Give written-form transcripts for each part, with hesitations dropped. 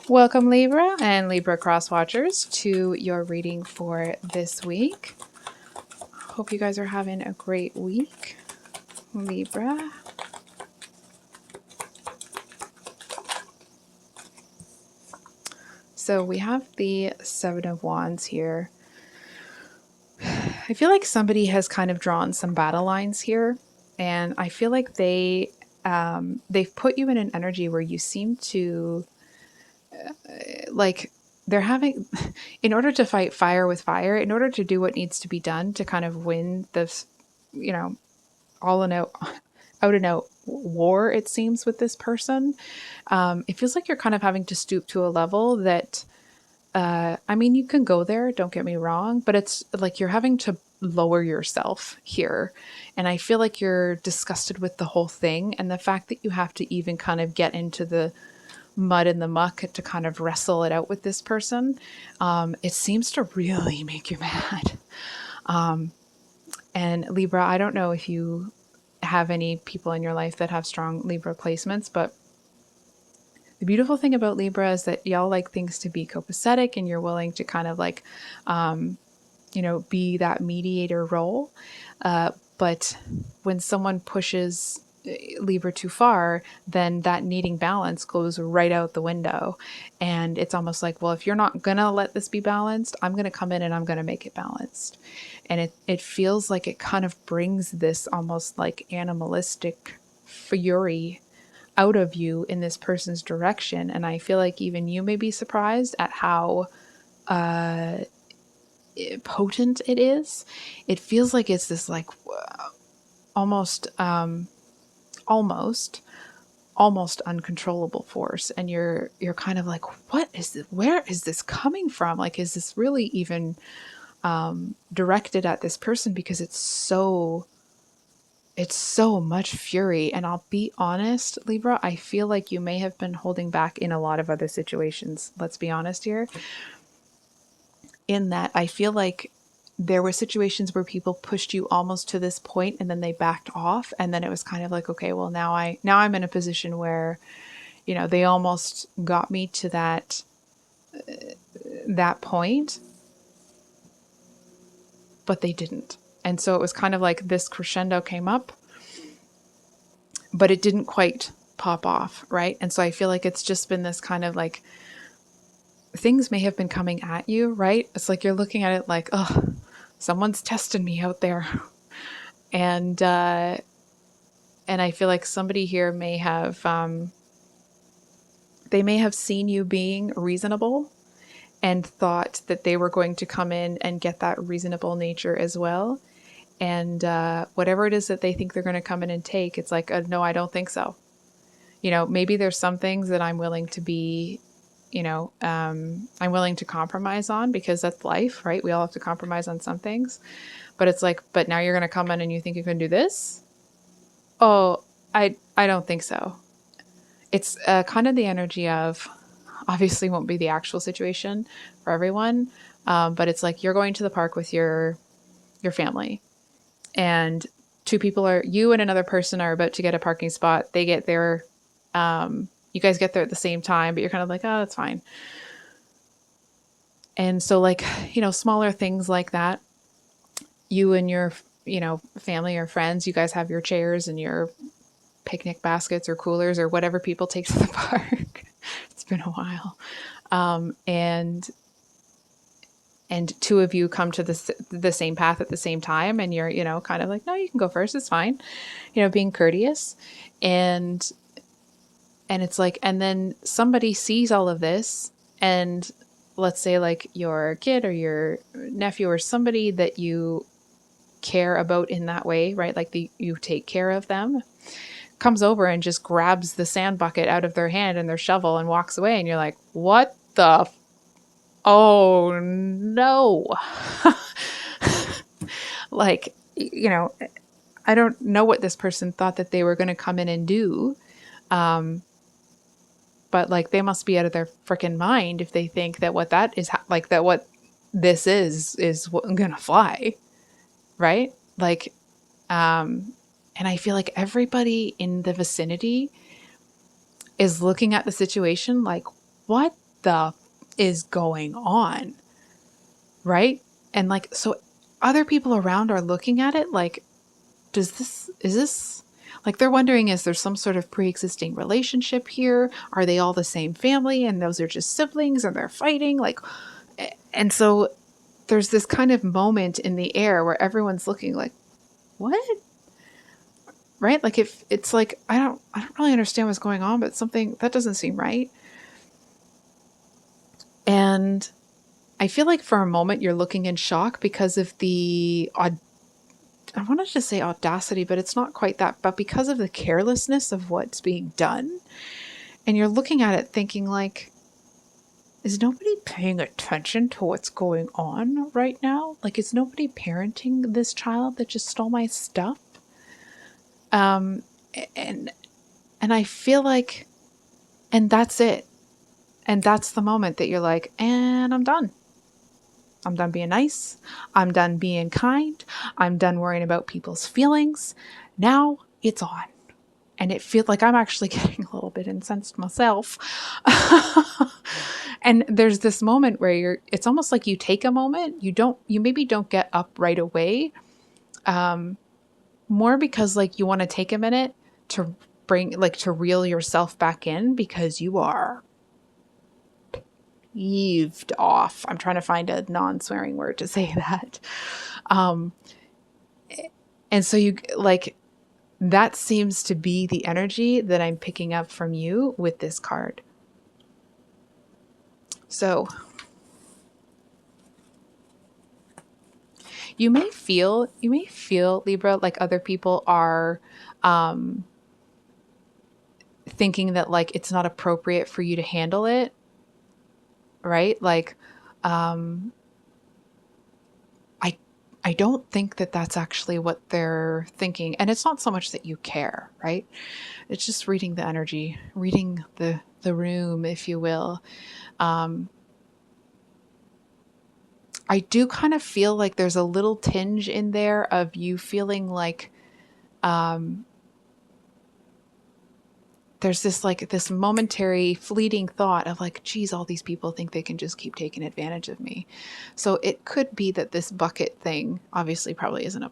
Welcome, Libra and Libra cross watchers, to your reading for this week. Hope you guys are having a great week, Libra. So we have the Seven of Wands here. I feel like somebody has kind of drawn some battle lines here, and I feel like they've put you in an energy where you seem to like they're having, in order to fight fire with fire, in order to do what needs to be done to kind of win this, all in out and out war, it seems, with this person. It feels like you're kind of having to stoop to a level that, I mean, you can go there, don't get me wrong, but it's like you're having to lower yourself here. And I feel like you're disgusted with the whole thing. And the fact that you have to even kind of get into the mud and the muck to kind of wrestle it out with this person, it seems to really make you mad. And Libra, I don't know if you have any people in your life that have strong Libra placements, but the beautiful thing about Libra is that y'all like things to be copacetic, and you're willing to kind of like, be that mediator role. But when someone pushes Libra too far, then that needing balance goes right out the window. And it's almost like, well, if you're not going to let this be balanced, I'm going to come in and I'm going to make it balanced. And it feels like it kind of brings this almost like animalistic fury out of you in this person's direction. And I feel like even you may be surprised at how potent it is. It feels like it's this like almost uncontrollable force, and you're kind of like, what is it? Where is this coming from? Like, is this really even directed at this person? Because it's so much fury. And I'll be honest, Libra, I feel like you may have been holding back in a lot of other situations. Let's be honest here. In that, I feel like there were situations where people pushed you almost to this point and then they backed off. And then it was kind of like, okay, well, now I'm in a position where, they almost got me to that point, but they didn't. And so it was kind of like this crescendo came up, but it didn't quite pop off, right? And so I feel like it's just been this kind of like, things may have been coming at you, right? It's like you're looking at it like, oh, someone's testing me out there. And I feel like somebody here may have, they may have seen you being reasonable and thought that they were going to come in and get that reasonable nature as well. And whatever it is that they think they're going to come in and take, it's like, no, I don't think so. Maybe there's some things that I'm willing to be, I'm willing to compromise on, because that's life, right? We all have to compromise on some things. But it's like, but now you're going to come in and you think you can do this? Oh, I don't think so. It's kind of the energy of, obviously won't be the actual situation for everyone, but it's like you're going to the park with your family, and two people you and another person are about to get a parking spot. They get there, you guys get there at the same time, but you're kind of like, oh, that's fine. And so like, smaller things like that, you and your, family or friends, you guys have your chairs and your picnic baskets or coolers or whatever people take to the park. It's been a while. And two of you come to the same path at the same time, and you're, kind of like, no, you can go first. It's fine. Being courteous. And it's like, and then somebody sees all of this, and let's say like your kid or your nephew or somebody that you care about in that way, right? Like you take care of them, comes over and just grabs the sand bucket out of their hand and their shovel and walks away. And you're like, what the? Oh no. Like, I don't know what this person thought that they were going to come in and do. But like, they must be out of their freaking mind if they think that what that is like, that what this is gonna fly. Right? Like, and I feel like everybody in the vicinity is looking at the situation like, what the is going on? Right? And like, so other people around are looking at it like, is this like, they're wondering, is there some sort of pre-existing relationship here? Are they all the same family and those are just siblings and they're fighting? Like, and so there's this kind of moment in the air where everyone's looking like, what? Right? Like, if it's like, I don't really understand what's going on, but something that doesn't seem right. And I feel like for a moment you're looking in shock because of the I wanted to say audacity, but it's not quite that, but because of the carelessness of what's being done. And you're looking at it thinking like, is nobody paying attention to what's going on right now? Like, is nobody parenting this child that just stole my stuff? Um, and I feel like, and that's it. And that's the moment that you're like, and I'm done. I'm done being nice. I'm done being kind. I'm done worrying about people's feelings. Now it's on. And it feels like I'm actually getting a little bit incensed myself. And there's this moment where it's almost like you take a moment. You maybe don't get up right away. More because like you want to take a minute to to reel yourself back in because you are heaved off. I'm trying to find a non-swearing word to say that. And so you like, that seems to be the energy that I'm picking up from you with this card. So you may feel, Libra, like other people are thinking that like it's not appropriate for you to handle it. Right? Like, I don't think that that's actually what they're thinking. And it's not so much that you care, right? It's just reading the energy, reading the room, if you will. I do kind of feel like there's a little tinge in there of you feeling like, there's this momentary fleeting thought of like, geez, all these people think they can just keep taking advantage of me. So it could be that this bucket thing obviously isn't a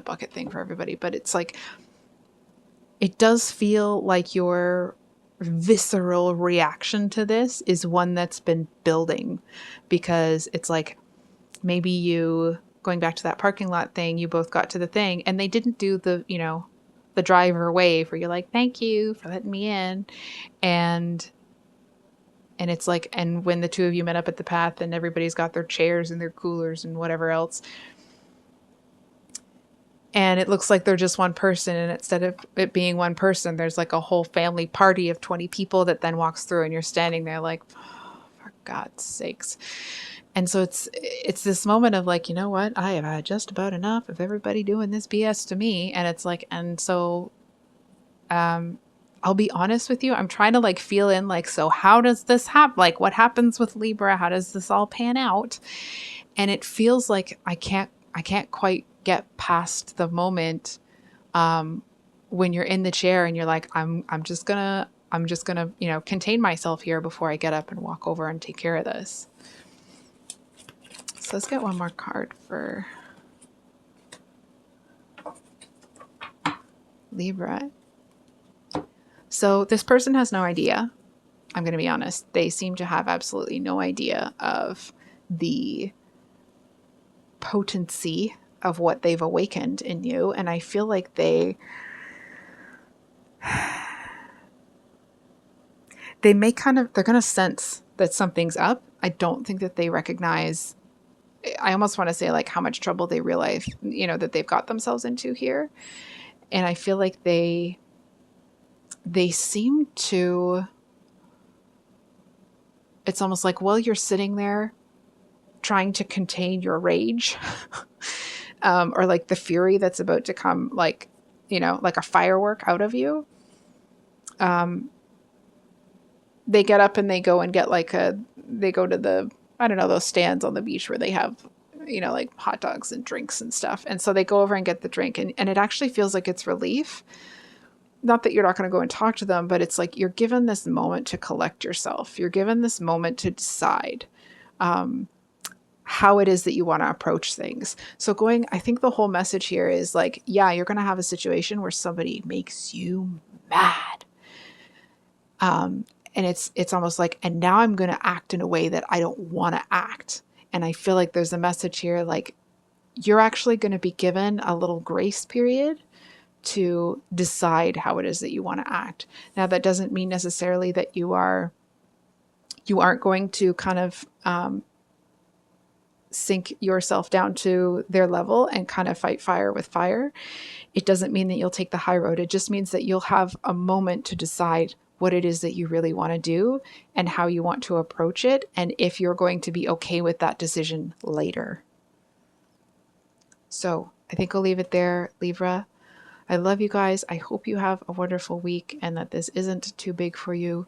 bucket thing for everybody, but it's like, it does feel like your visceral reaction to this is one that's been building, because it's like, maybe you, going back to that parking lot thing, you both got to the thing and they didn't do the driver wave where you're like, thank you for letting me in. And it's like, and when the two of you met up at the path and everybody's got their chairs and their coolers and whatever else, and it looks like they're just one person, and instead of it being one person, there's like a whole family party of 20 people that then walks through, and you're standing there like, oh, for God's sakes. And so it's this moment of like, you know what? I have had just about enough of everybody doing this BS to me. And it's like, and so, I'll be honest with you. I'm trying to like feel in like, so how does this happen? Like, what happens with Libra? How does this all pan out? And it feels like I can't quite get past the moment, when you're in the chair and you're like, I'm just gonna, contain myself here before I get up and walk over and take care of this. So let's get one more card for Libra. So this person has no idea. I'm going to be honest. They seem to have absolutely no idea of the potency of what they've awakened in you. And I feel like they're going to sense that something's up. I don't think that they recognize, I almost want to say like how much trouble they realize, that they've got themselves into here. And I feel like they seem to, it's almost like, while you're sitting there trying to contain your rage, or like the fury that's about to come, like, like a firework out of you. They get up and they go and get they go to the, I don't know, those stands on the beach where they have, like hot dogs and drinks and stuff. And so they go over and get the drink, and it actually feels like it's relief. not that you're not going to go and talk to them, but it's like you're given this moment to collect yourself. You're given this moment to decide how it is that you want to approach things. So I think the whole message here is like, yeah, you're going to have a situation where somebody makes you mad. And it's almost like, and now I'm going to act in a way that I don't want to act. And I feel like there's a message here, like you're actually going to be given a little grace period to decide how it is that you want to act. Now, that doesn't mean necessarily that you aren't going to kind of sink yourself down to their level and kind of fight fire with fire. It doesn't mean that you'll take the high road. It just means that you'll have a moment to decide what it is that you really want to do and how you want to approach it, and if you're going to be okay with that decision later. So I think I'll leave it there, Libra. I love you guys. I hope you have a wonderful week and that this isn't too big for you.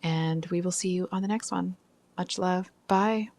And we will see you on the next one. Much love. Bye.